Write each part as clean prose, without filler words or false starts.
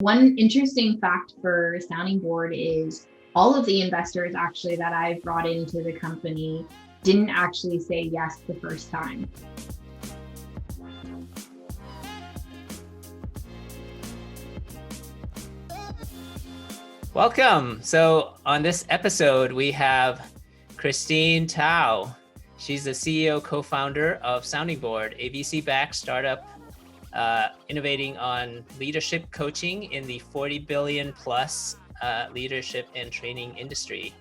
One interesting fact for Sounding Board is all of the investors actually that I've brought into the company didn't actually say yes the first time. Welcome. So on this episode, we have Christine Tao. She's the CEO, co-founder of Sounding Board, a VC-backed startup innovating on leadership coaching in the 40 billion plus leadership and training industry.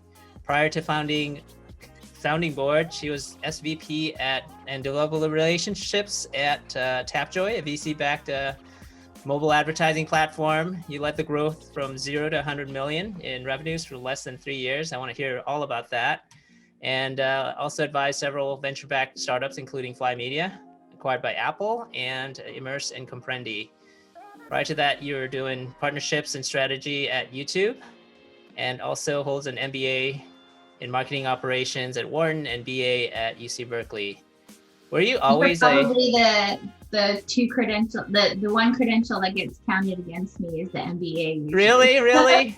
Prior to founding Sounding Board, she was SVP and Global Relationships at Tapjoy, a VC-backed mobile advertising platform. You led the growth from 0 to 100 million in revenues for less than 3 years. I want to hear all about that. And also advised several venture-backed startups, including Fly Media, acquired by Apple, and Immerse and Comprendi. Prior to that, you were doing partnerships and strategy at YouTube, and also holds an MBA in marketing operations at Wharton and BA at UC Berkeley. Were you always probably the two credential, the one credential that gets counted against me is the MBA. Usually. Really?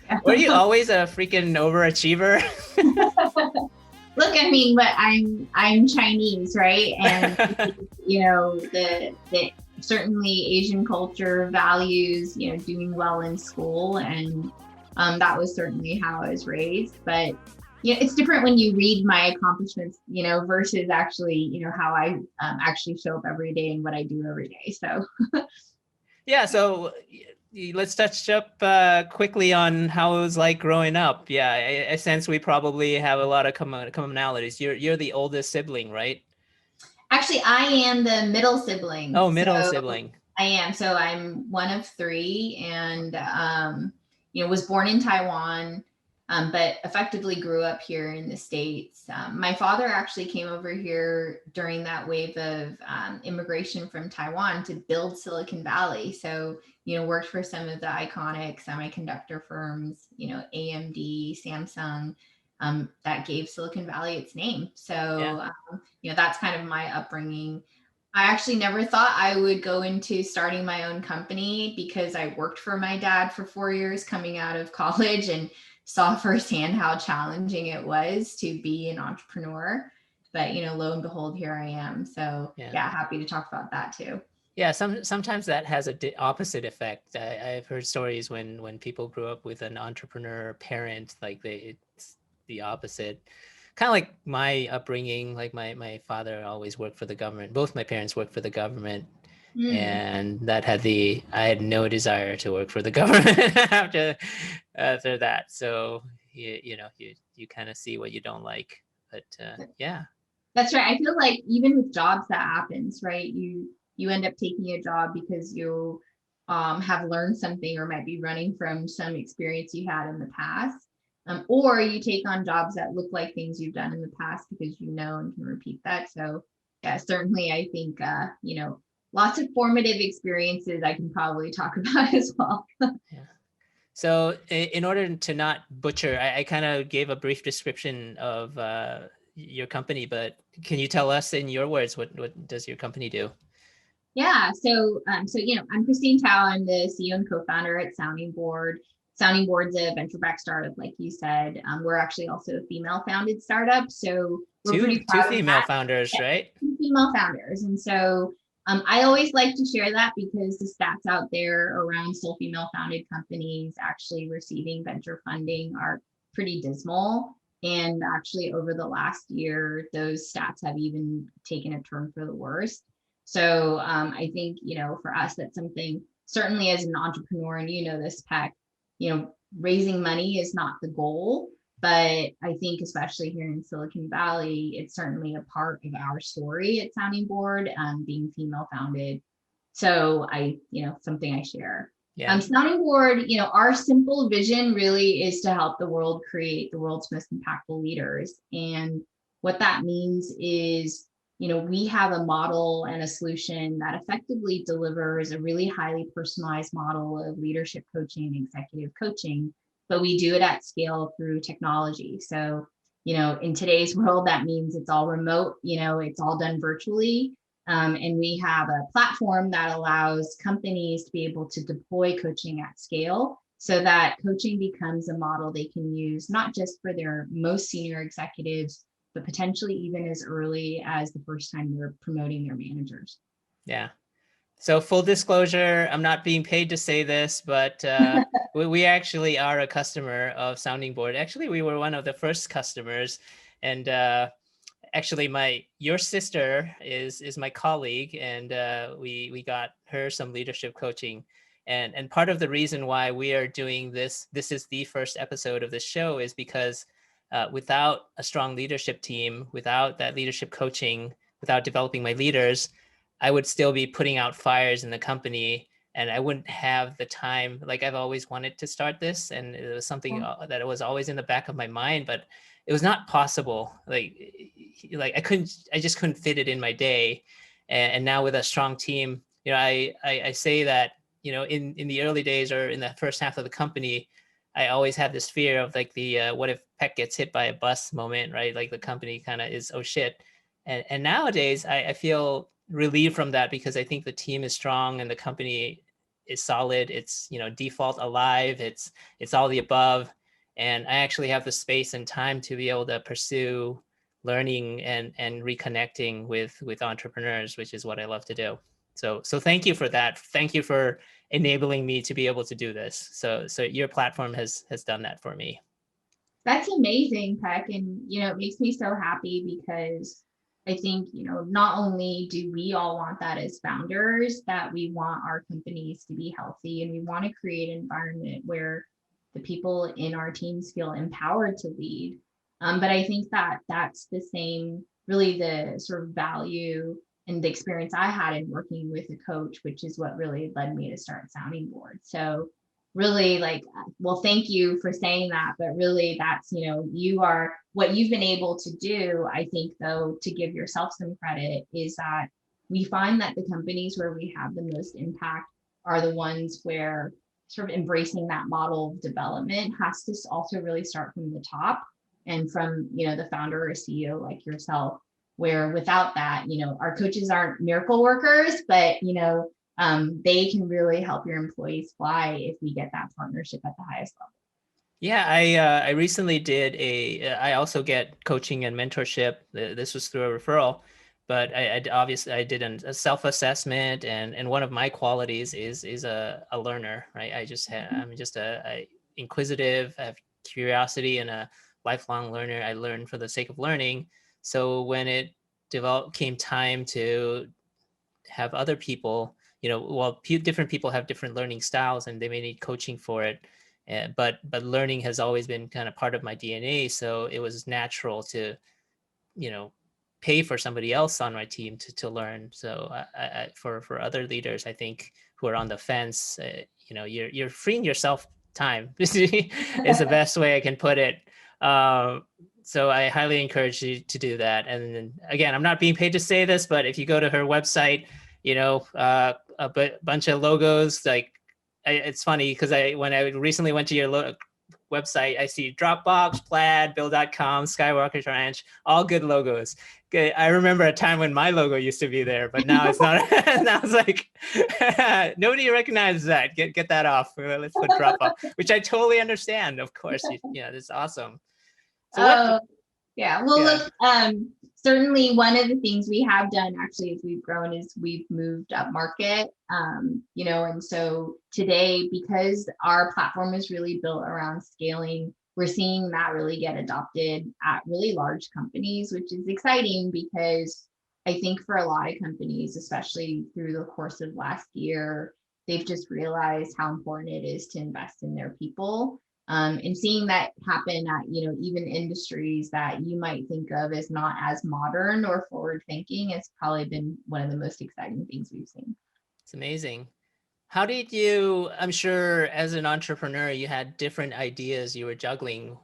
Yeah. Were you always a freaking overachiever? Look, I mean, but I'm Chinese, right? And you know, the certainly Asian culture values, you know, doing well in school, and that was certainly how I was raised. But yeah, it's different when you read my accomplishments, you know, versus actually, you know, how I actually show up every day and what I do every day. So yeah, so let's touch up quickly on how it was like growing up. Yeah, I sense we probably have a lot of commonalities. You're the oldest sibling, right? Actually, I am the middle sibling. Oh, middle sibling. I am. So I'm one of three, and you know, was born in Taiwan. But effectively grew up here in the States. My father actually came over here during that wave of immigration from Taiwan to build Silicon Valley. So, you know, worked for some of the iconic semiconductor firms, you know, AMD, Samsung, that gave Silicon Valley its name. So, yeah. You know, that's kind of my upbringing. I actually never thought I would go into starting my own company because I worked for my dad for 4 years coming out of college and saw firsthand how challenging it was to be an entrepreneur. But, you know, lo and behold, here I am. So yeah, happy to talk about that too. Yeah, sometimes that has a opposite effect. I've heard stories when people grew up with an entrepreneur parent, like it's the opposite. Kind of like my upbringing, like my father always worked for the government. Both my parents worked for the government. And that I had no desire to work for the government after that. So you kind of see what you don't like, but yeah. That's right. I feel like even with jobs that happens, right? You end up taking a job because you have learned something or might be running from some experience you had in the past. Or you take on jobs that look like things you've done in the past because you know and can repeat that. So yeah, certainly I think, you know, lots of formative experiences I can probably talk about as well. Yeah. So in order to not butcher, I kind of gave a brief description of your company, but can you tell us in your words, what does your company do? Yeah, so you know, I'm Christine Tao. I'm the CEO and co-founder at Sounding Board. Sounding Board's a venture-backed startup, like you said. We're actually also a female-founded startup, so we're pretty proud two female founders, right? Two female founders, and so I always like to share that because the stats out there around still female-founded companies actually receiving venture funding are pretty dismal. And actually, over the last year, those stats have even taken a turn for the worse. So I think, you know, for us, that's something certainly as an entrepreneur, and you know this, Pek, you know, raising money is not the goal, but I think especially here in Silicon Valley, it's certainly a part of our story at Sounding Board, being female founded. So you know, something I share. Yeah. Sounding Board, you know, our simple vision really is to help the world create the world's most impactful leaders. And what that means is, you know, we have a model and a solution that effectively delivers a really highly personalized model of leadership coaching and executive coaching, but we do it at scale through technology. So, you know, in today's world, that means it's all remote, you know, it's all done virtually. And we have a platform that allows companies to be able to deploy coaching at scale so that coaching becomes a model they can use, not just for their most senior executives, but potentially even as early as the first time they're promoting their managers. Yeah. So full disclosure, I'm not being paid to say this, but we actually are a customer of Sounding Board. Actually, we were one of the first customers, and actually your sister is my colleague, and we got her some leadership coaching. And part of the reason why we are doing this is the first episode of this show, is because without a strong leadership team, without that leadership coaching, without developing my leaders, I would still be putting out fires in the company, and I wouldn't have the time. Like, I've always wanted to start this, and it was something that was always in the back of my mind, but it was not possible. Like I just couldn't fit it in my day. And now with a strong team, I say that, in the early days or in the first half of the company, I always had this fear of like the what if Pek gets hit by a bus moment, right? Like the company kind of is, oh shit. And nowadays I feel relieved from that, because I think the team is strong and the company is solid. It's, default alive. It's all the above. And I actually have the space and time to be able to pursue learning and reconnecting with entrepreneurs, which is what I love to do. So thank you for that. Thank you for enabling me to be able to do this. So your platform has done that for me. That's amazing, Peck. And, it makes me so happy because I think, not only do we all want that as founders, that we want our companies to be healthy, and we want to create an environment where the people in our teams feel empowered to lead. But I think that that's the same, really the sort of value and the experience I had in working with a coach, which is what really led me to start Sounding Board. So really, well, thank you for saying that, but really that's, you are what you've been able to do. I think, though, to give yourself some credit, is that we find that the companies where we have the most impact are the ones where sort of embracing that model of development has to also really start from the top, and from, the founder or CEO like yourself, where without that, our coaches aren't miracle workers, but, they can really help your employees fly if we get that partnership at the highest level. Yeah, I recently did I also get coaching and mentorship. This was through a referral, but I obviously I did a self-assessment, and one of my qualities is a learner, right? I'm just a inquisitive, I have curiosity, and a lifelong learner. I learn for the sake of learning. So when it came time to have other people, different people have different learning styles, and they may need coaching for it. But learning has always been kind of part of my DNA. So it was natural to, pay for somebody else on my team to learn. So for other leaders, I think, who are on the fence, you're freeing yourself time is the best way I can put it. So I highly encourage you to do that. And then, again, I'm not being paid to say this, but if you go to her website, a bunch of logos, like, it's funny because when I recently went to your website, I see Dropbox, Plaid, Bill.com, Skywalker Ranch, all good logos. Good. I remember a time when my logo used to be there, but now it's not. Now it's like nobody recognizes that. Get that off. Let's put Dropbox, which I totally understand. Of course, it's awesome. So yeah. Well, look, certainly one of the things we have done actually as we've grown is we've moved up market, and so today, because our platform is really built around scaling, we're seeing that really get adopted at really large companies, which is exciting, because I think for a lot of companies, especially through the course of last year, they've just realized how important it is to invest in their people. And seeing that happen at, even industries that you might think of as not as modern or forward thinking, has probably been one of the most exciting things we've seen. It's amazing. How did I'm sure as an entrepreneur, you had different ideas you were juggling.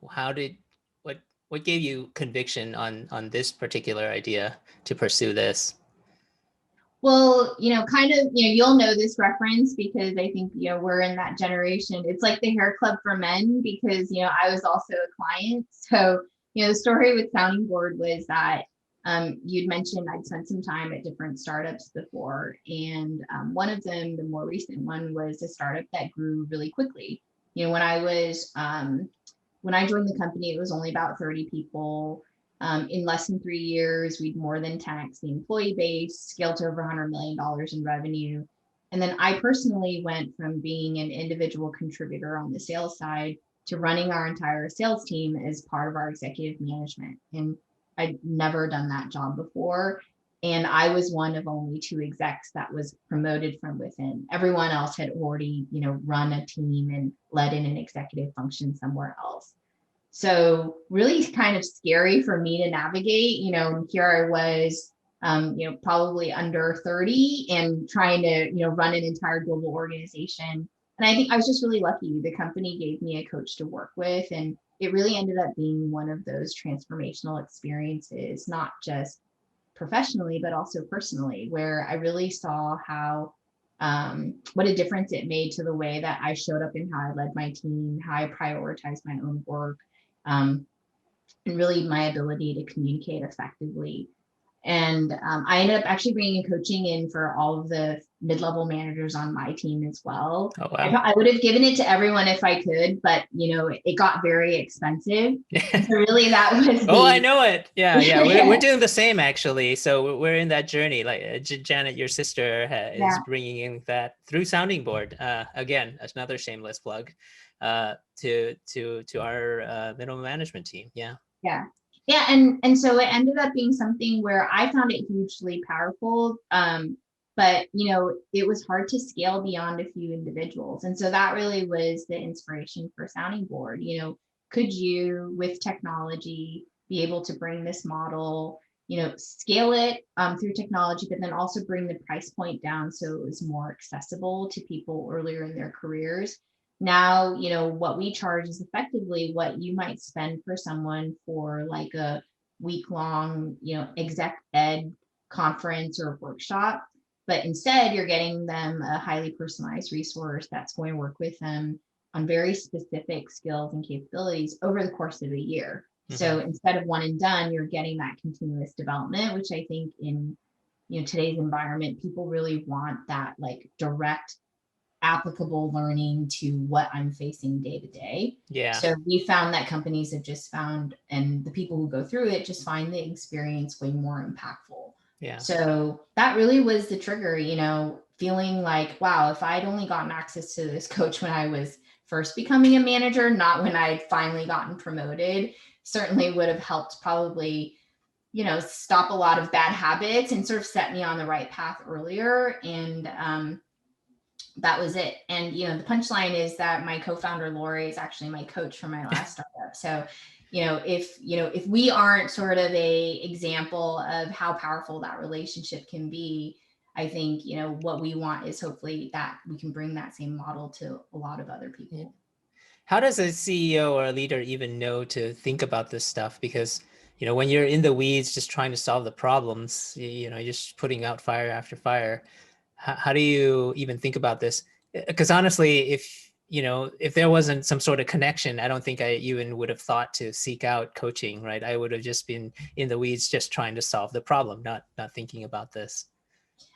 What gave you conviction on this particular idea to pursue this? Well, kind of, you'll know this reference because I think, we're in that generation. It's like the hair club for men, because, I was also a client. So, the story with Sounding Board was that, You'd mentioned I'd spent some time at different startups before, and one of them, the more recent one, was a startup that grew really quickly. When I joined the company, it was only about 30 people. In less than 3 years, we'd more than 10x the employee base, scaled to over $100 million in revenue. And then I personally went from being an individual contributor on the sales side to running our entire sales team as part of our executive management. And I'd never done that job before. And I was one of only 2 execs that was promoted from within. Everyone else had already, run a team and led in an executive function somewhere else. So really kind of scary for me to navigate. Here I was, probably under 30 and trying to, run an entire global organization. And I think I was just really lucky. The company gave me a coach to work with, and it really ended up being one of those transformational experiences, not just professionally, but also personally, where I really saw how what a difference it made to the way that I showed up and how I led my team, how I prioritized my own work, and really my ability to communicate effectively. And I ended up actually bringing coaching in for all of the mid-level managers on my team as well. Oh, wow. I would have given it to everyone if I could, but it got very expensive. So really that was Oh, I know it. Yeah. We're doing the same actually. So we're in that journey. Like Janet, your sister is bringing in that through Sounding Board. Again, another shameless plug to our middle management team. Yeah. Yeah. And so it ended up being something where I found it hugely powerful. But it was hard to scale beyond a few individuals. And so that really was the inspiration for Sounding Board. Could you, with technology, be able to bring this model, scale it through technology, but then also bring the price point down so it was more accessible to people earlier in their careers? Now, what we charge is effectively what you might spend for someone for like a week-long, exec ed conference or workshop. But instead, you're getting them a highly personalized resource that's going to work with them on very specific skills and capabilities over the course of a year. Mm-hmm. So instead of one and done, you're getting that continuous development, which I think in today's environment, people really want that like direct applicable learning to what I'm facing day to day. Yeah. So we found that companies have just found, and the people who go through it just find the experience way more impactful. Yeah. So that really was the trigger, feeling like, wow, if I'd only gotten access to this coach when I was first becoming a manager, not when I'd finally gotten promoted, certainly would have helped probably, stop a lot of bad habits and sort of set me on the right path earlier. And that was it. And, the punchline is that my co-founder, Lori, is actually my coach for my last startup. So, if we aren't sort of a example of how powerful that relationship can be, I think, what we want is hopefully that we can bring that same model to a lot of other people. Yeah. How does a CEO or a leader even know to think about this stuff? Because, when you're in the weeds, just trying to solve the problems, you're just putting out fire after fire. How do you even think about this? Because honestly, if there wasn't some sort of connection, I don't think I even would have thought to seek out coaching, right? I would have just been in the weeds, just trying to solve the problem, not thinking about this.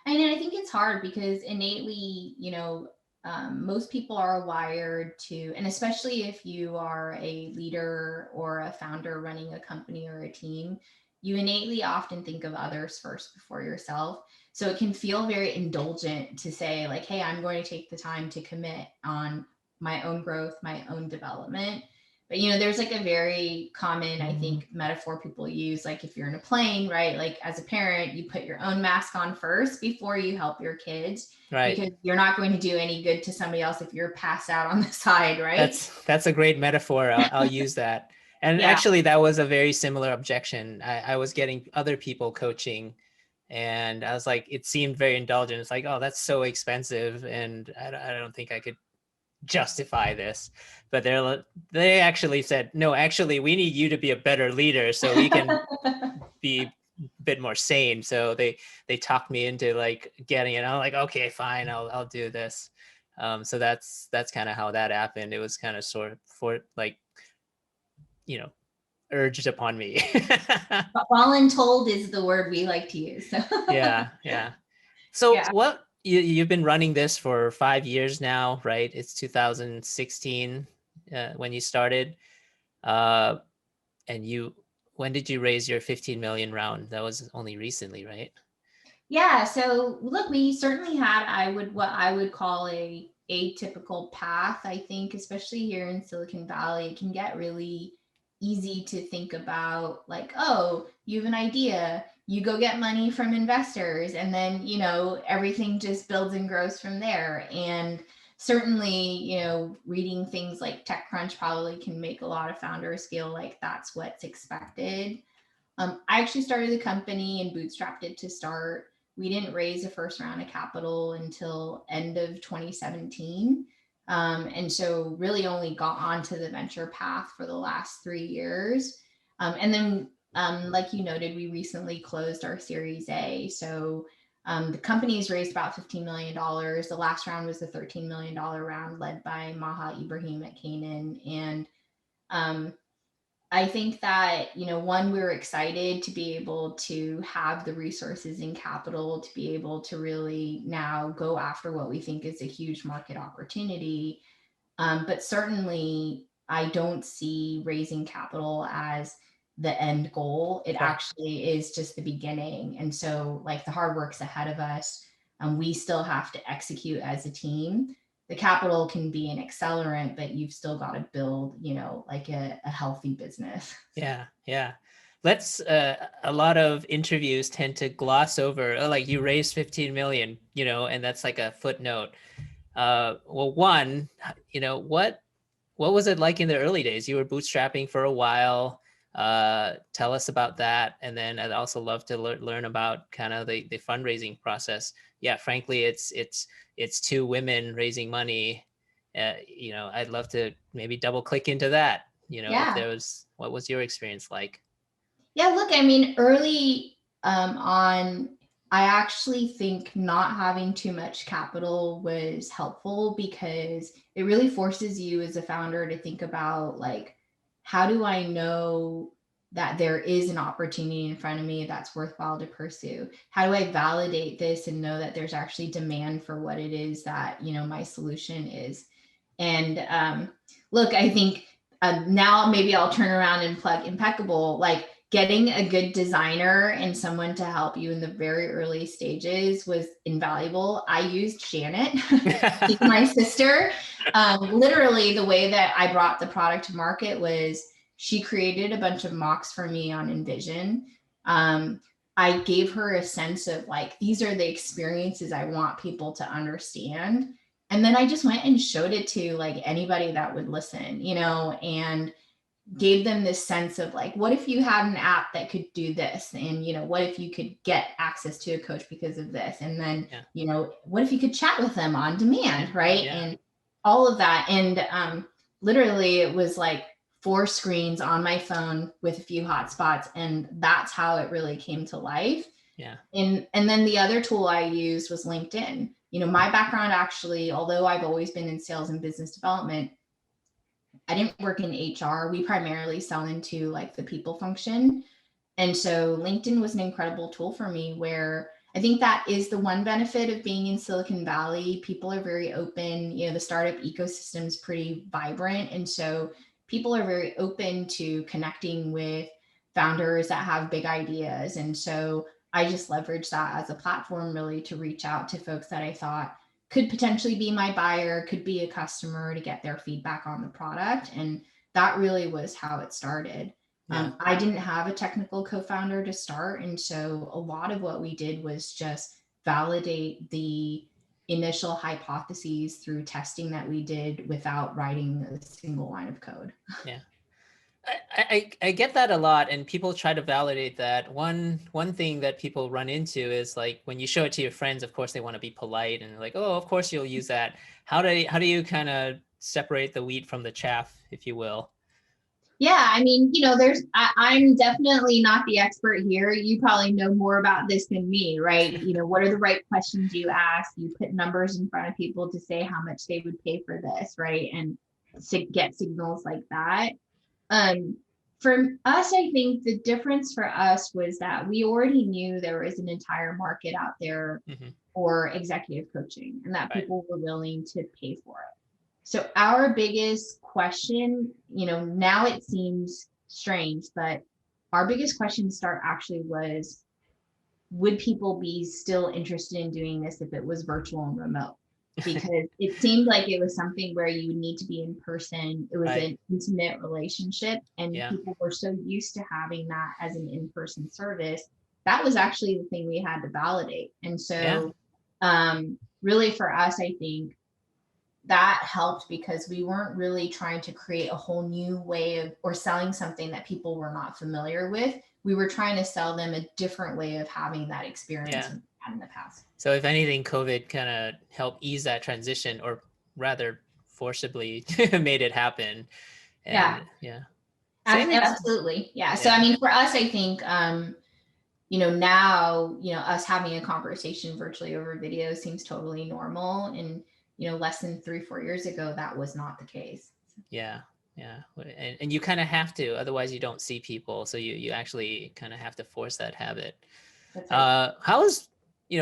I think it's hard because innately, most people are wired to, and especially if you are a leader or a founder running a company or a team, you innately often think of others first before yourself. So it can feel very indulgent to say like, hey, I'm going to take the time to commit on my own growth, my own development. But, there's like a very common, I think, metaphor people use, like if you're in a plane, right? Like as a parent, you put your own mask on first before you help your kids, right? Because you're not going to do any good to somebody else if you're passed out on the side, right? That's a great metaphor. I'll use that. And actually, that was a very similar objection. I was getting other people coaching, and I was like, it seemed very indulgent. It's like, oh, that's so expensive, and I don't think I could justify this. But they actually said, no, actually, we need you to be a better leader so we can be a bit more sane. So they talked me into like getting it. I'm like, okay, fine, I'll do this. So that's kind of how that happened. It was kind of sort of for like, urged upon me. But voluntold is the word we like to use. So. Yeah, yeah. So Yeah. you've been running this for 5 years now, right? It's 2016 when you started. Uh, and when did you raise your 15 million round? That was only recently, right? Yeah. So look, we certainly had, what I would call a atypical path. I think, especially here in Silicon Valley, it can get really easy to think about like, oh, you have an idea, you go get money from investors, and then, everything just builds and grows from there. And certainly, reading things like TechCrunch probably can make a lot of founders feel like that's what's expected. I actually started the company and bootstrapped it to start. We didn't raise a first round of capital until end of 2017. And so really only got onto the venture path for the last 3 years. And then, like you noted, we recently closed our Series A. So the company's raised about $15 million. The last round was the $13 million round led by Maha Ibrahim at Canaan. And I think that, one, we were excited to be able to have the resources and capital to be able to really now go after what we think is a huge market opportunity. But certainly, I don't see raising capital as the end goal. It actually is just the beginning. And so, like, the hard work's ahead of us. We still have to execute as a team. The capital can be an accelerant, but you've still got to build, like a healthy business. Yeah, yeah. A lot of interviews tend to gloss over, oh, like you raised 15 million, and that's like a footnote. Well, one, what was it like in the early days? You were bootstrapping for a while. Tell us about that. And then I'd also love to learn about kind of the fundraising process. Yeah, frankly, it's two women raising money. I'd love to maybe double click into that. Yeah. What was your experience like? Yeah, look, I mean, early on, I actually think not having too much capital was helpful because it really forces you as a founder to think about, like, how do I know that there is an opportunity in front of me that's worthwhile to pursue? How do I validate this and know that there's actually demand for what it is that, my solution is? And look, I think now maybe I'll turn around and plug Impeccable. Like, getting a good designer and someone to help you in the very early stages was invaluable. I used Shannon, she's my sister. Literally, the way that I brought the product to market was she created a bunch of mocks for me on InVision. I gave her a sense of, like, these are the experiences I want people to understand. And then I just went and showed it to, like, anybody that would listen, and gave them this sense of, like, what if you had an app that could do this? And, what if you could get access to a coach because of this? And then, what if you could chat with them on demand, right? Yeah. And all of that. And literally it was like 4 screens on my phone with a few hotspots. And that's how it really came to life. Yeah. And then the other tool I used was LinkedIn. My background, actually, although I've always been in sales and business development, I didn't work in HR. We primarily sell into, like, the people function. And so LinkedIn was an incredible tool for me, where I think that is the one benefit of being in Silicon Valley. People are very open. The startup ecosystem is pretty vibrant. And so people are very open to connecting with founders that have big ideas. And so I just leveraged that as a platform, really, to reach out to folks that I thought could potentially be my buyer, could be a customer, to get their feedback on the product. And that really was how it started. Yeah. I didn't have a technical co-founder to start. And so a lot of what we did was just validate the initial hypotheses through testing that we did without writing a single line of code. Yeah. I get that a lot, and people try to validate that. One thing that people run into is, like, when you show it to your friends, of course they want to be polite and like, oh, of course you'll use that. How do you kind of separate the wheat from the chaff, if you will? Yeah, I mean, I'm definitely not the expert here. You probably know more about this than me, right? What are the right questions you ask? You put numbers in front of people to say how much they would pay for this, right? And to get signals like that. For us, I think the difference for us was that we already knew there was an entire market out there for executive coaching and that people were willing to pay for it. So our biggest question, now it seems strange, but our biggest question to start actually was, would people be still interested in doing this if it was virtual and remote? Because it seemed like it was something where you would need to be in person. It was an intimate relationship, and people were so used to having that as an in-person service. That was actually the thing we had to validate. And so really for us, I think that helped because we weren't really trying to create a whole new way of or selling something that people were not familiar with. We were trying to sell them a different way of having that experience than we had in the past. So if anything, COVID kind of helped ease that transition, or rather forcibly made it happen. And, absolutely. Yeah. So, I mean, for us, I think, now, us having a conversation virtually over video seems totally normal. And, less than 3-4 years ago, that was not the case. Yeah. And you kind of have to, otherwise you don't see people. So you actually kind of have to force that habit. That's right. How is,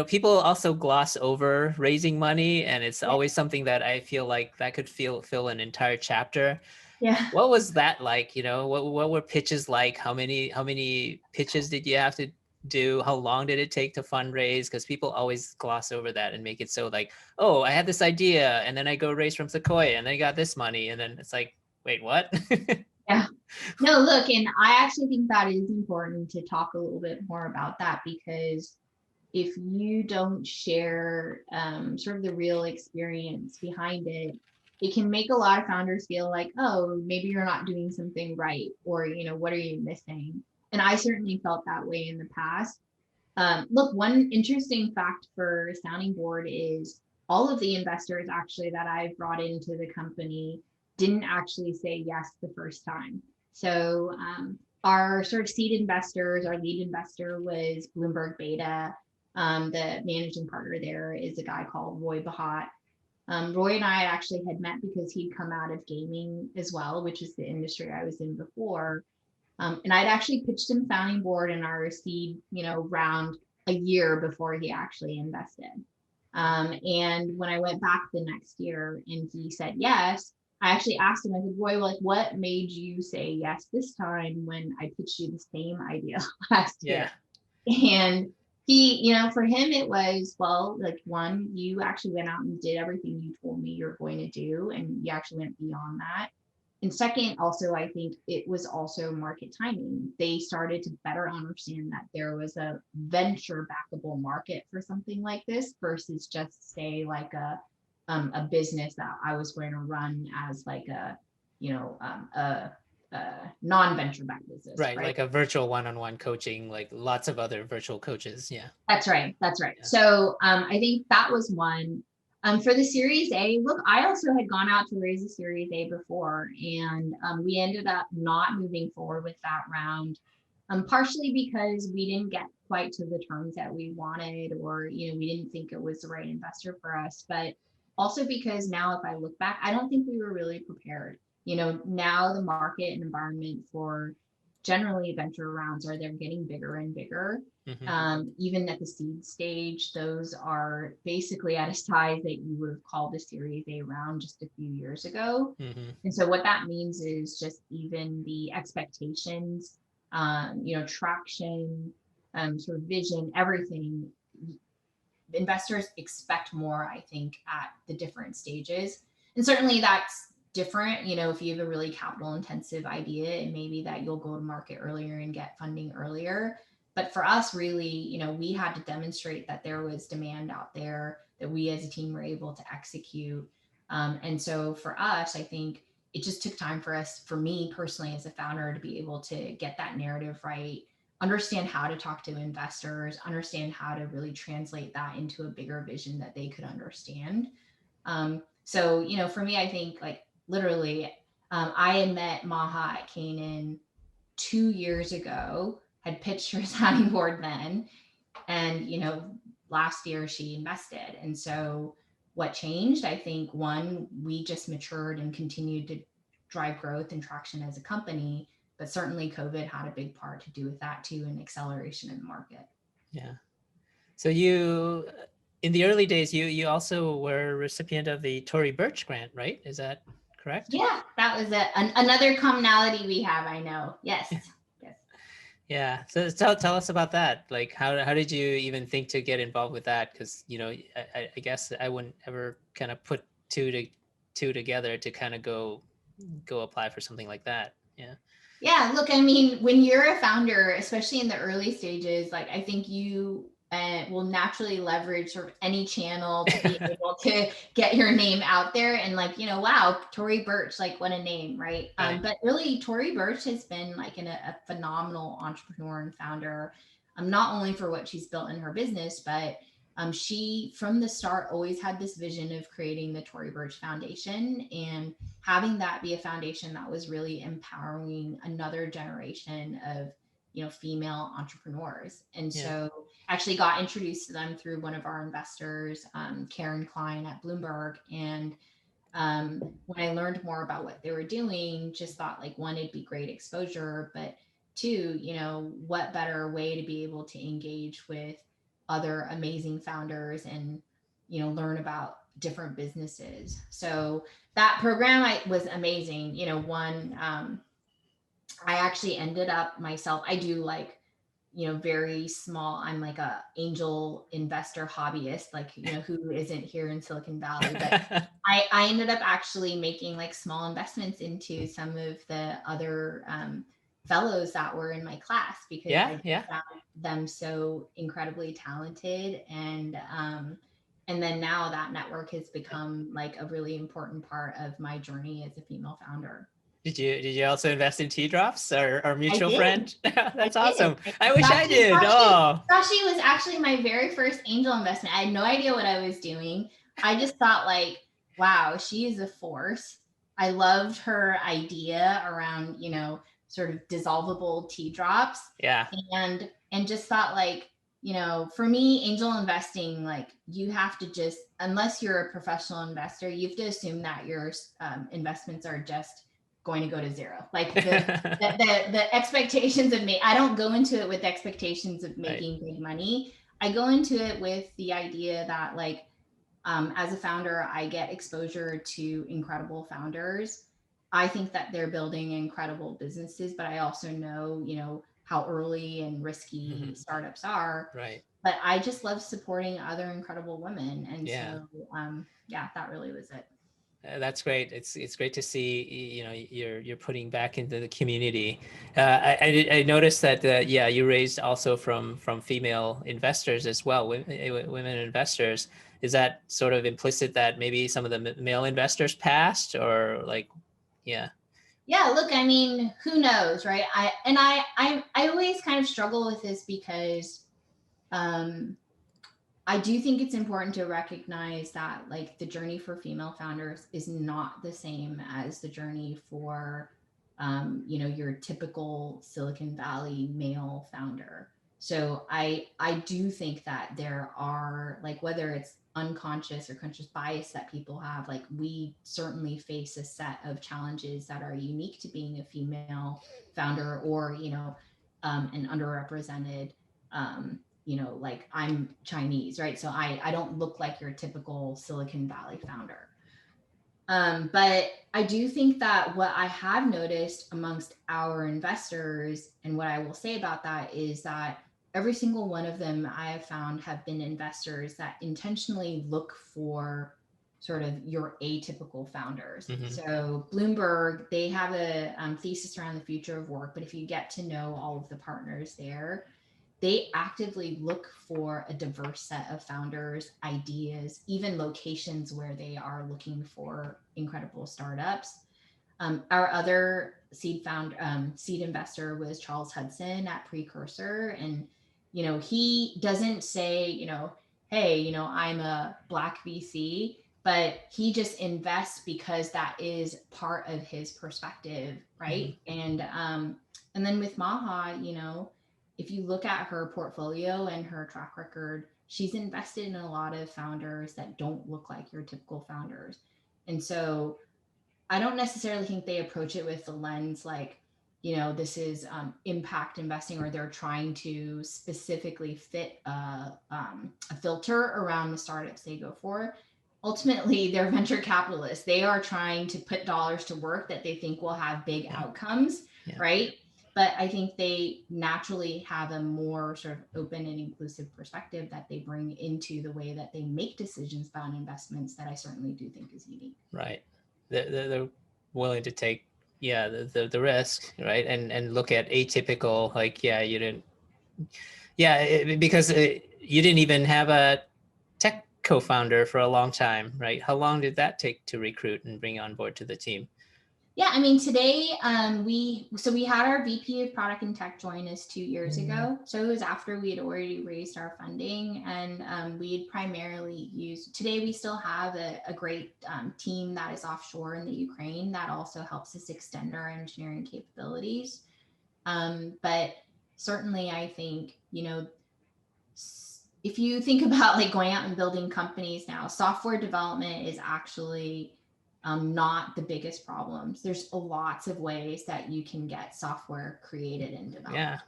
people also gloss over raising money, and it's always something that I feel like that could fill an entire chapter. Yeah. What was that like? What were pitches like? How many pitches did you have to do? How long did it take to fundraise? Because people always gloss over that and make it so like, oh, I had this idea and then I go raise from Sequoia and then I got this money. And then it's like, wait, what? Yeah. No, look, and I actually think that is important to talk a little bit more about that, because if you don't share sort of the real experience behind it, it can make a lot of founders feel like, oh, maybe you're not doing something right, or, what are you missing? And I certainly felt that way in the past. Look, one interesting fact for Sounding Board is all of the investors actually that I've brought into the company didn't actually say yes the first time. So our sort of seed investors, our lead investor was Bloomberg Beta. The managing partner there is a guy called Roy Bahat. Roy and I actually had met because he'd come out of gaming as well, which is the industry I was in before. And I'd actually pitched him Founding Board in our seed, round a year before he actually invested. And when I went back the next year and he said yes, I actually asked him, I said, Roy, like, what made you say yes this time when I pitched you the same idea last year? And he, for him, it was, well, like, one, you actually went out and did everything you told me you're going to do, and you actually went beyond that. And second, also, I think it was also market timing. They started to better understand that there was a venture backable market for something like this versus just say like a business that I was going to run as like a non-venture backed business. Right. Like a virtual one-on-one coaching, like lots of other virtual coaches. Yeah. That's right. Yeah. So I think that was one. For the Series A, look, I also had gone out to raise a Series A before, and we ended up not moving forward with that round, partially because we didn't get quite to the terms that we wanted, or, we didn't think it was the right investor for us. But also because now, if I look back, I don't think we were really prepared. Now the market and environment for generally venture rounds they're getting bigger and bigger. Even at the seed stage, those are basically at a size that you would have called a Series A round just a few years ago. And so what that means is just even the expectations, traction, sort of vision, everything. Investors expect more, I think, at the different stages. And certainly that's different, if you have a really capital intensive idea, it may be that you'll go to market earlier and get funding earlier. But for us, really, we had to demonstrate that there was demand out there that we as a team were able to execute. And so for us, I think it just took time for me personally as a founder to be able to get that narrative right, understand how to talk to investors, understand how to really translate that into a bigger vision that they could understand. So, for me, I think like literally, I had met Maha at Canaan 2 years ago, had pitched her Sounding Board then, and last year she invested. And so what changed? I think one, we just matured and continued to drive growth and traction as a company. but certainly COVID had a big part to do with that too, and acceleration in the market. Yeah. So you, in the early days, you also were a recipient of the Tory Burch grant, right? Is that correct? Yeah, that was another commonality we have, I know. Yes. Yes. Yeah. So tell us about that. Like, how did you even think to get involved with that? Because, you know, I guess I wouldn't ever kind of put two together to kind of go apply for something like that. Yeah. Yeah, look, I mean, when you're a founder, especially in the early stages, like I think you will naturally leverage sort of any channel to be able to get your name out there. And like, you know, wow, Tory Burch, like what a name, right? Right. But really, Tory Burch has been like a phenomenal entrepreneur and founder, not only for what she's built in her business, but she from the start always had this vision of creating the Tory Burch Foundation and having that be a foundation that was really empowering another generation of, you know, female entrepreneurs. And so actually got introduced to them through one of our investors, Karen Klein at Bloomberg. And when I learned more about what they were doing, just thought like, one, it'd be great exposure, but two, you know, what better way to be able to engage with other amazing founders and, you know, learn about different businesses. So that program was amazing. You know, one, I actually ended up myself, I do like, you know, very small, I'm like a angel investor hobbyist, like, you know, who isn't here in Silicon Valley, but I ended up actually making like small investments into some of the other fellows that were in my class because I found them so incredibly talented. And then now that network has become like a really important part of my journey as a female founder. Did you also invest in T-Drops, our mutual friend? That's I awesome. did. I wish I did. Sashi was actually my very first angel investment. I had no idea what I was doing. I just thought like, wow, she is a force. I loved her idea around, you know, sort of dissolvable T-drops. Yeah. And just thought like, you know, for me, angel investing, like you have to just, unless you're a professional investor, you have to assume that your investments are just going to go to zero. Like the expectations of me, I don't go into it with expectations of making big money. I go into it with the idea that like, as a founder, I get exposure to incredible founders. I think that they're building incredible businesses, but I also know, you know, how early and risky startups are. Right. But I just love supporting other incredible women. And so, that really was it. That's great. It's great to see, you know, you're putting back into the community. I noticed that you raised also from female investors as well, women investors. Is that sort of implicit that maybe some of the male investors passed, or like, yeah? Yeah, look, I mean, who knows, right? I always kind of struggle with this because I do think it's important to recognize that like the journey for female founders is not the same as the journey for, you know, your typical Silicon Valley male founder. So I do think that there are like, whether it's unconscious or conscious bias that people have, like we certainly face a set of challenges that are unique to being a female founder or, you know, an underrepresented, you know, like I'm Chinese, right? So I don't look like your typical Silicon Valley founder. But I do think that what I have noticed amongst our investors, and what I will say about that is that every single one of them I have found have been investors that intentionally look for sort of your atypical founders. So Bloomberg, they have a thesis around the future of work, but if you get to know all of the partners there, they actively look for a diverse set of founders, ideas, even locations where they are looking for incredible startups. Our other seed investor was Charles Hudson at Precursor. And, you know, he doesn't say, you know, hey, you know, I'm a Black VC, but he just invests because that is part of his perspective, right? And then with Maha, you know, if you look at her portfolio and her track record, she's invested in a lot of founders that don't look like your typical founders. And so I don't necessarily think they approach it with the lens like, this is impact investing, or they're trying to specifically fit a filter around the startups they go for. Ultimately, they're venture capitalists. They are trying to put dollars to work that they think will have big outcomes, right? But I think they naturally have a more sort of open and inclusive perspective that they bring into the way that they make decisions about investments that I certainly do think is unique. Right. They're willing to take the risk, right? And look at atypical, like, you didn't, because you didn't even have a tech co-founder for a long time, right? How long did that take to recruit and bring on board to the team? Yeah, I mean, today we had our VP of product and tech join us 2 years ago. So it was after we had already raised our funding, and we had primarily used. Today we still have a great team that is offshore in the Ukraine that also helps us extend our engineering capabilities. But certainly, I think if you think about like going out and building companies now, software development is actually not the biggest problems. There's lots of ways that you can get software created and developed.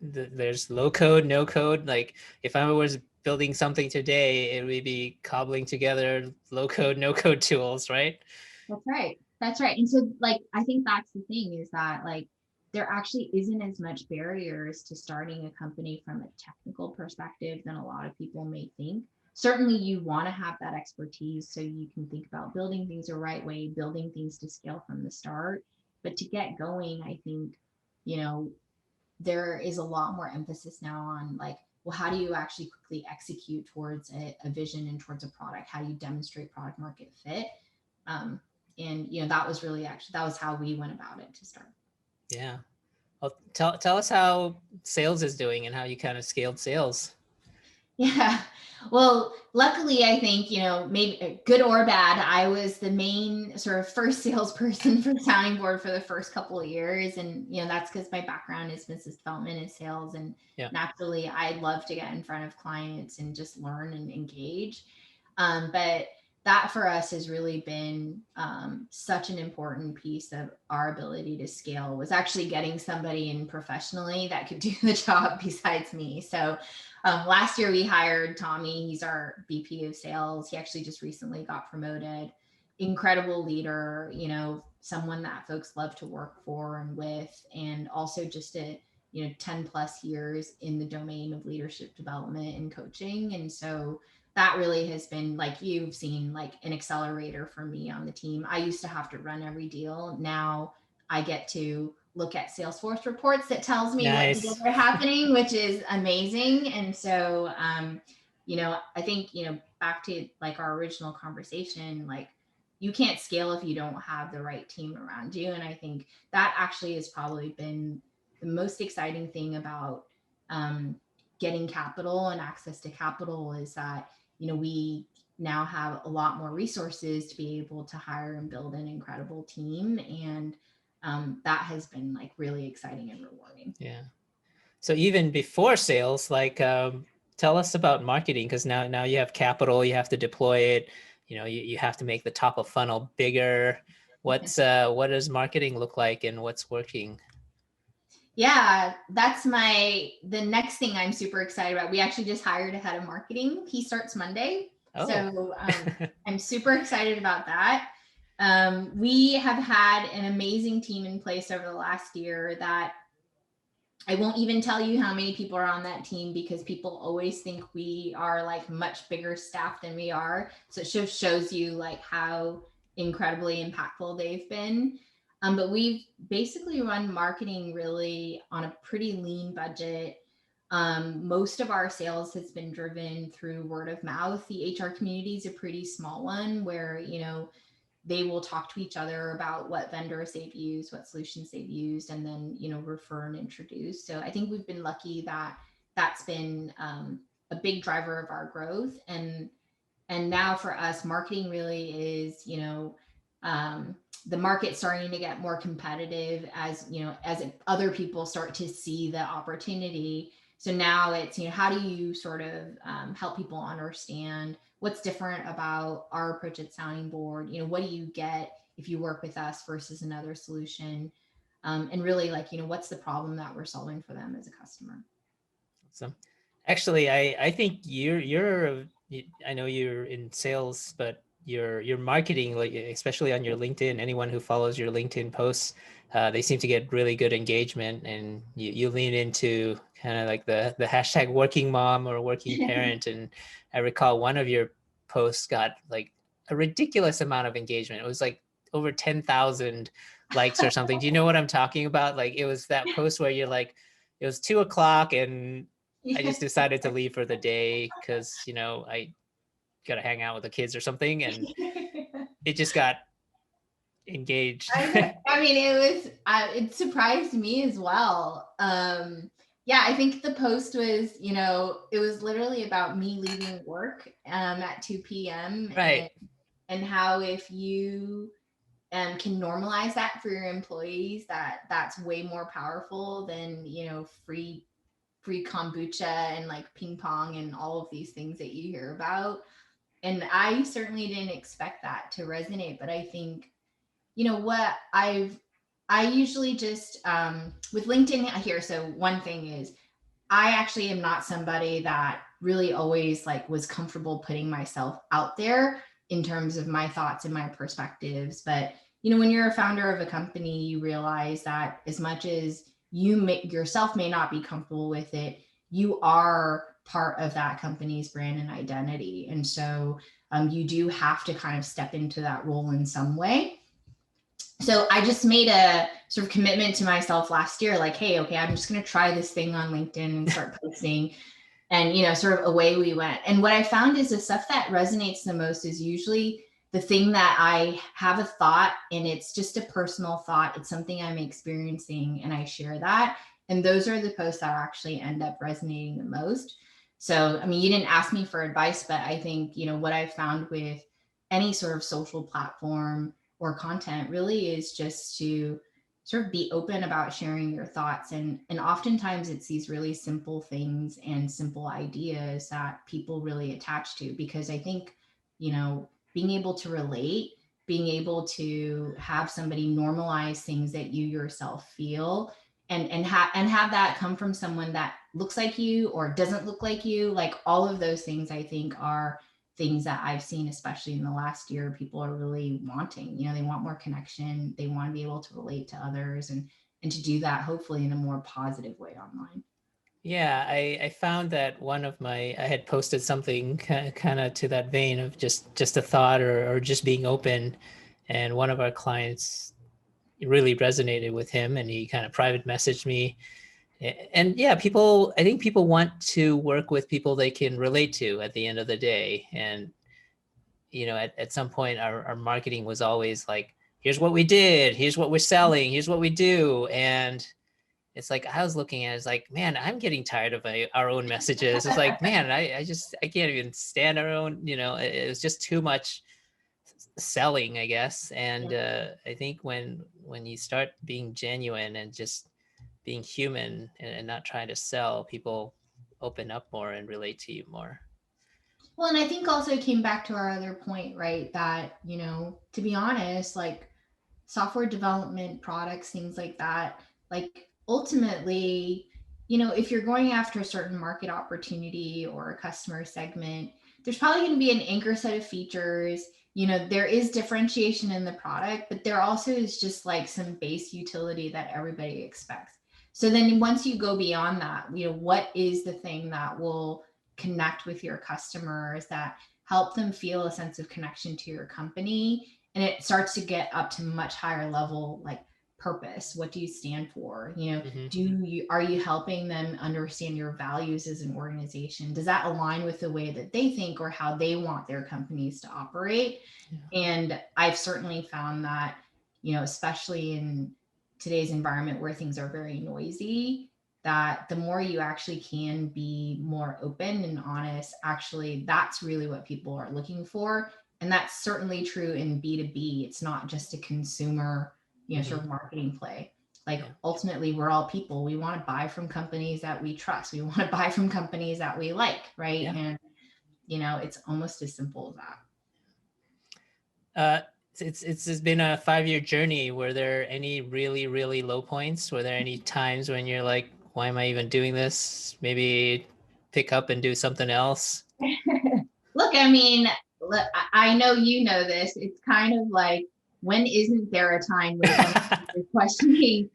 There's low code, no code. Like if I was building something today, it would be cobbling together low code, no code tools, right? That's right. And so like, I think that's the thing, is that like, there actually isn't as much barriers to starting a company from a technical perspective than a lot of people may think. Certainly you want to have that expertise so you can think about building things the right way, building things to scale from the start. But to get going, I think, there is a lot more emphasis now on like, well, how do you actually quickly execute towards a vision and towards a product? How do you demonstrate product market fit? And that was really that was how we went about it to start. Yeah. Well, tell us how sales is doing and how you kind of scaled sales. Yeah. Well, luckily, I think, maybe good or bad, I was the main sort of first salesperson for Sounding Board for the first couple of years. And, that's because my background is business development and sales. And naturally, I love to get in front of clients and just learn and engage. But that for us has really been such an important piece of our ability to scale, was actually getting somebody in professionally that could do the job besides me. So last year we hired Tommy. He's our VP of sales. He actually just recently got promoted. Incredible leader, someone that folks love to work for and with, and also just 10 plus years in the domain of leadership development and coaching. And so that really has been, like you've seen, like an accelerator for me on the team. I used to have to run every deal. Now I get to look at Salesforce reports that tells me what deals are happening, which is amazing. And so, I think, back to like our original conversation, like you can't scale if you don't have the right team around you. And I think that actually has probably been the most exciting thing about getting capital and access to capital, is that, we now have a lot more resources to be able to hire and build an incredible team. And that has been like really exciting and rewarding. Yeah. So even before sales, like tell us about marketing, because now you have capital, you have to deploy it, you have to make the top of funnel bigger. What does marketing look like and what's working? Yeah, that's the next thing I'm super excited about. We actually just hired a head of marketing. He starts Monday. Oh. So I'm super excited about that. We have had an amazing team in place over the last year that I won't even tell you how many people are on that team, because people always think we are like much bigger staff than we are. So it just shows you like how incredibly impactful they've been. But we've basically run marketing really on a pretty lean budget. Most of our sales has been driven through word of mouth. The HR community is a pretty small one where, they will talk to each other about what vendors they've used, what solutions they've used, and then, refer and introduce. So I think we've been lucky that that's been a big driver of our growth. And now for us, marketing really is, the market starting to get more competitive as other people start to see the opportunity. So now it's, how do you sort of help people understand what's different about our approach at Sounding Board? What do you get if you work with us versus another solution? and really like, what's the problem that we're solving for them as a customer. So actually, I think I know you're in sales, but your marketing, like especially on your LinkedIn, anyone who follows your LinkedIn posts, they seem to get really good engagement, and you lean into kind of like the hashtag working mom or working parent. And I recall one of your posts got like a ridiculous amount of engagement. It was like over 10,000 likes or something. Do you know what I'm talking about? Like it was that post where you're like, it was 2 o'clock and I just decided to leave for the day because, I got to hang out with the kids or something. And it just got engaged. I mean, it surprised me as well. Yeah, I think the post was, it was literally about me leaving work at 2 p.m. Right. and how if you can normalize that for your employees, that's way more powerful than, free kombucha and like ping pong and all of these things that you hear about. And I certainly didn't expect that to resonate, but I think, what I usually just with LinkedIn here. So one thing is I actually am not somebody that really always like was comfortable putting myself out there in terms of my thoughts and my perspectives. But, when you're a founder of a company, you realize that as much as yourself may not be comfortable with it, you are part of that company's brand and identity. And so you do have to kind of step into that role in some way. So I just made a sort of commitment to myself last year, like, hey, okay, I'm just going to try this thing on LinkedIn and start posting. And, sort of away we went. And what I found is the stuff that resonates the most is usually the thing that I have a thought and it's just a personal thought. It's something I'm experiencing and I share that. And those are the posts that actually end up resonating the most. So, I mean, you didn't ask me for advice, but I think, what I found with any sort of social platform or content really is just to sort of be open about sharing your thoughts. And oftentimes it's these really simple things and simple ideas that people really attach to, because I think, being able to relate, being able to have somebody normalize things that you yourself feel and have that come from someone that looks like you or doesn't look like you, like all of those things I think are things that I've seen, especially in the last year, people are really wanting. They want more connection. They want to be able to relate to others and to do that hopefully in a more positive way online. Yeah, I found that I had posted something kind of to that vein of just a thought or just being open. And one of our clients really resonated with him and he kind of private messaged me. And yeah, I think people want to work with people they can relate to at the end of the day. And, at some point our marketing was always like, here's what we did, here's what we're selling, here's what we do. And it's like, I was looking at it, it's like, man, I'm getting tired of our own messages. It's like, man, I can't even stand our own, it was just too much selling, I guess. And I think when you start being genuine and just being human and not trying to sell, people open up more and relate to you more. Well, and I think also it came back to our other point, right? That, to be honest, like software development products, things like that, like ultimately, if you're going after a certain market opportunity or a customer segment, there's probably going to be an anchor set of features. There is differentiation in the product, but there also is just like some base utility that everybody expects. So then once you go beyond that, what is the thing that will connect with your customers, that help them feel a sense of connection to your company? And it starts to get up to much higher level, like purpose. What do you stand for? Are you helping them understand your values as an organization? Does that align with the way that they think or how they want their companies to operate? Yeah. And I've certainly found that, especially in today's environment where things are very noisy, that the more you actually can be more open and honest, actually, that's really what people are looking for. And that's certainly true in B2B. It's not just a consumer, sort of marketing play. Like ultimately, we're all people. We want to buy from companies that we trust. We want to buy from companies that we like, right? Yeah. And, it's almost as simple as that. it's been a 5-year journey. Were there any really, really low points? Were there any times when you're like, why am I even doing this? Maybe pick up and do something else? Look, I mean, look, I know you know this. It's kind of like, when isn't there a time when you're questioning,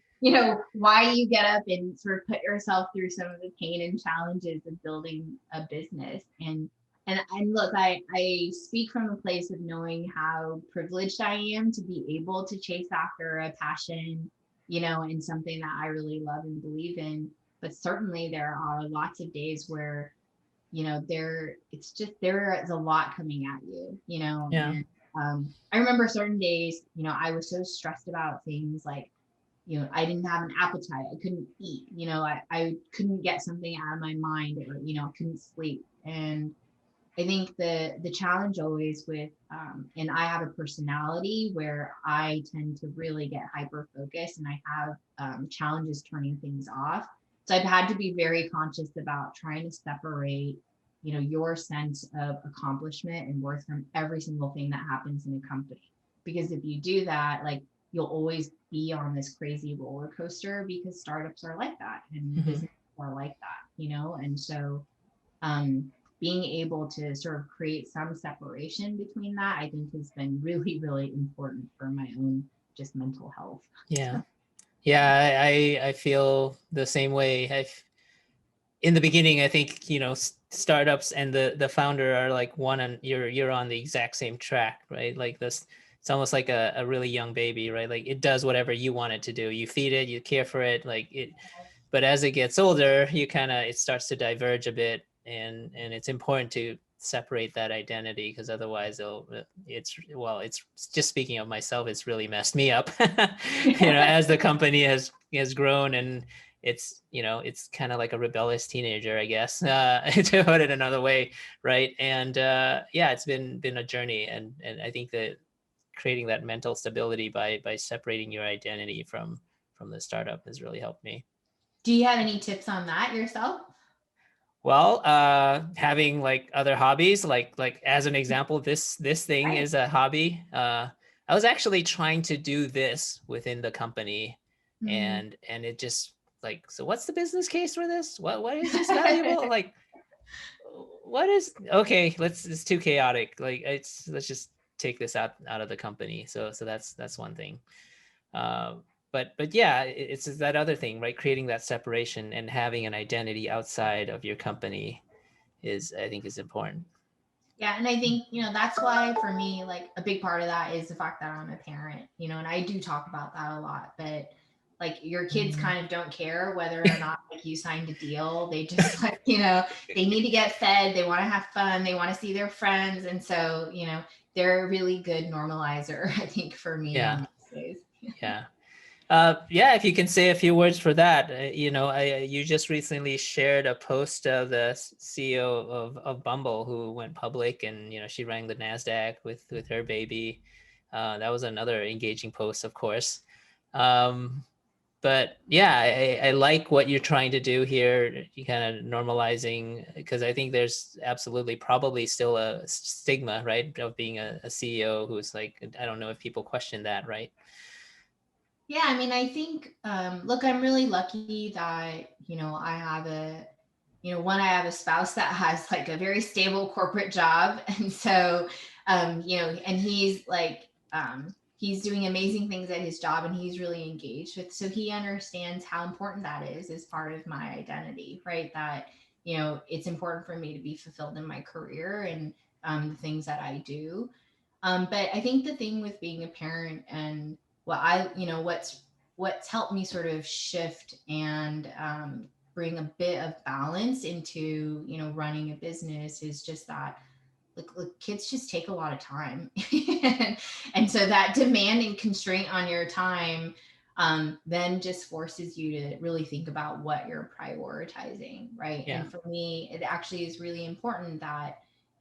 why you get up and sort of put yourself through some of the pain and challenges of building a business? And look, I speak from a place of knowing how privileged I am to be able to chase after a passion, and something that I really love and believe in. But certainly there are lots of days where there is a lot coming at you, Yeah. and I remember certain days, I was so stressed about things like, I didn't have an appetite, I couldn't eat, I couldn't get something out of my mind, or I couldn't sleep. And I think the challenge always with and I have a personality where I tend to really get hyper focused, and I have challenges turning things off. So I've had to be very conscious about trying to separate, your sense of accomplishment and worth from every single thing that happens in a company. Because if you do that, like, you'll always be on this crazy roller coaster, because startups are like that and businesses are like that, and so um, being able to sort of create some separation between that, I think, has been really, really important for my own just mental health. Yeah. Yeah, I feel the same way. In the beginning, I think, startups and the founder are like one, and you're on the exact same track, right? Like this, it's almost like a really young baby, right? Like it does whatever you want it to do. You feed it, you care for it, like it. But as it gets older, it starts to diverge a bit, and it's important to separate that identity, because otherwise it's just, speaking of myself, it's really messed me up. As the company has grown, and it's kind of like a rebellious teenager, I guess, to put it another way, right? And yeah, it's been a journey, and I think that creating that mental stability by separating your identity from the startup has really helped me. Do you have any tips on that yourself? Well, having like other hobbies, like as an example, this thing Right. is a hobby. I was actually trying to do this within the company, Mm. and it just like, so what's the business case for this? What is this valuable? Like, what is okay? It's too chaotic. Like, let's just take this out of the company. So that's one thing. Uh, but yeah, it's that other thing, right? Creating that separation and having an identity outside of your company I think is important. Yeah, and I think, that's why for me, like, a big part of that is the fact that I'm a parent, and I do talk about that a lot. But like, your kids kind of don't care whether or not, like, you signed a deal. They just like, they need to get fed, they want to have fun, they want to see their friends. And so, they're a really good normalizer, I think, for me Yeah. on these days. Yeah. Yeah, if you can say a few words for that. You just recently shared a post of the CEO of Bumble, who went public, and she rang the NASDAQ with her baby. That was another engaging post, of course. But yeah, I like what you're trying to do here. You kind of normalizing, because I think there's absolutely probably still a stigma, right, of being a CEO who's like, I don't know if people question that, right? Yeah, I mean, I think, look, I'm really lucky that, I have I have a spouse that has like a very stable corporate job. And so, and he's like, he's doing amazing things at his job, and he's really engaged with, so he understands how important that is as part of my identity, right? That, it's important for me to be fulfilled in my career and the things that I do. But I think the thing with being a parent, and what's helped me sort of shift and bring a bit of balance into, running a business, is just that, look, kids just take a lot of time. And so that demand and constraint on your time then just forces you to really think about what you're prioritizing, right? Yeah. And for me, it actually is really important that,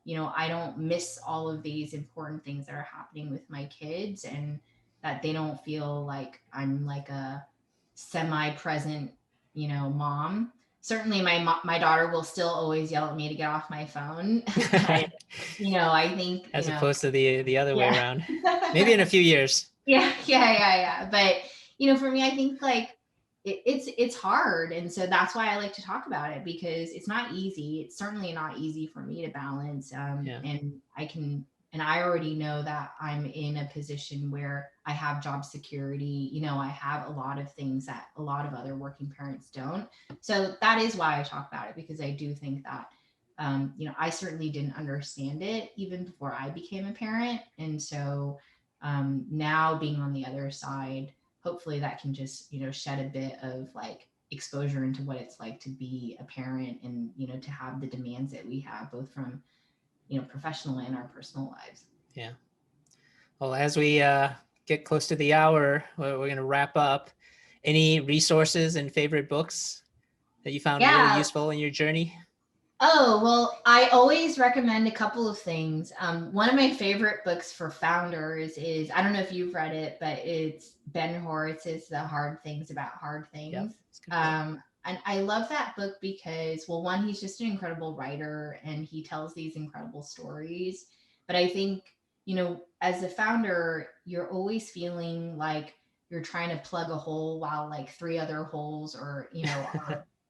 I don't miss all of these important things that are happening with my kids, and that they don't feel like I'm like a semi-present, mom. certainly my daughter will still always yell at me to get off my phone. But, I think, As opposed to the other way yeah. around. Maybe in a few years. Yeah. But, for me, I think like it's hard. And so that's why I like to talk about it, because it's not easy. It's certainly not easy for me to balance. And I already know that I'm in a position where I have job security. I have a lot of things that a lot of other working parents don't. So that is why I talk about it, because I do think that, I certainly didn't understand it even before I became a parent. And so now being on the other side, hopefully that can just, shed a bit of like exposure into what it's like to be a parent, and, to have the demands that we have both from, professional and our personal lives. Yeah. Well, as we get close to the hour, we're going to wrap up. Any resources and favorite books that you found really useful in your journey? Oh, well, I always recommend a couple of things. One of my favorite books for founders is, I don't know if you've read it, but it's Ben Horowitz's The Hard Things About Hard Things. Yep, and I love that book because, well, one, he's just an incredible writer and he tells these incredible stories. But I think, as a founder, you're always feeling like you're trying to plug a hole while like three other holes are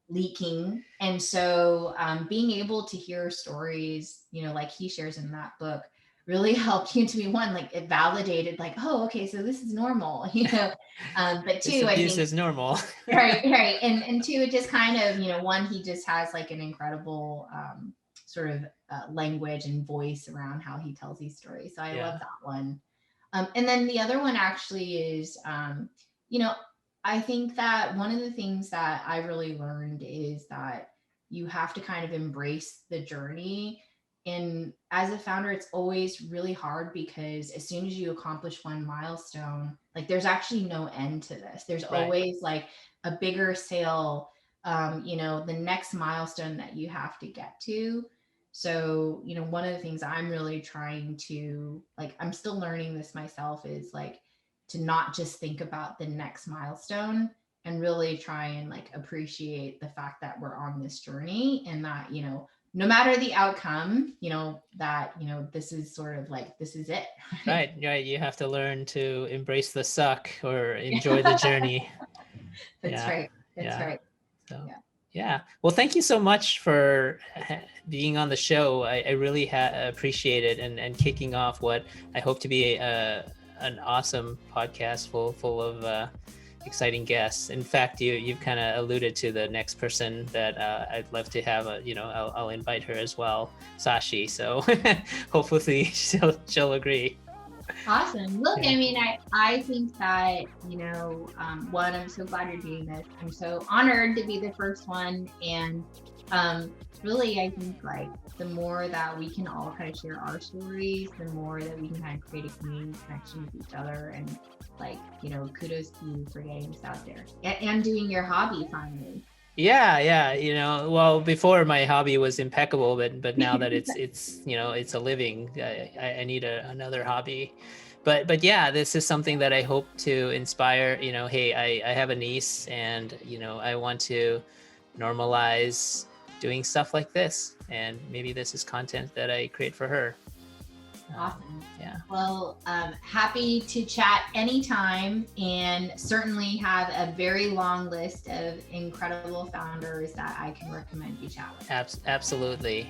leaking. And so being able to hear stories, like he shares in that book, really helped to me, one, like it validated like, oh, okay, so this is normal, but two, I think is normal. right. And two, it just kind of, one, he just has like an incredible sort of language and voice around how he tells these stories. So I love that one. And then the other one actually is, I think that one of the things that I really learned is that you have to kind of embrace the journey. And as a founder, it's always really hard because as soon as you accomplish one milestone, like there's actually no end to this. There's always like a bigger sale, the next milestone that you have to get to. So, one of the things I'm really trying to, like, I'm still learning this myself, is like to not just think about the next milestone and really try and like appreciate the fact that we're on this journey, and that, no matter the outcome, that, this is sort of like, this is it. Right. You have to learn to embrace the suck or enjoy the journey. That's right. So, yeah. Well, thank you so much for being on the show. I really appreciate it, and kicking off what I hope to be an awesome podcast full of exciting guests. In fact, you've kind of alluded to the next person that I'd love to have. I'll invite her as well, Sashi. So hopefully she'll agree. Awesome. Look, I mean, I think that, one, I'm so glad you're doing this. I'm so honored to be the first one. And really, I think like the more that we can all kind of share our stories, the more that we can kind of create a community connection with each other. And like, kudos to you for getting this out there and doing your hobby finally. Yeah. Well, before my hobby was impeccable, but now that it's it's a living, I need another hobby. But yeah, this is something that I hope to inspire. Hey, I have a niece, and I want to normalize doing stuff like this, and maybe this is content that I create for her. Awesome. Yeah. Well, happy to chat anytime, and certainly have a very long list of incredible founders that I can recommend you chat with. Absolutely.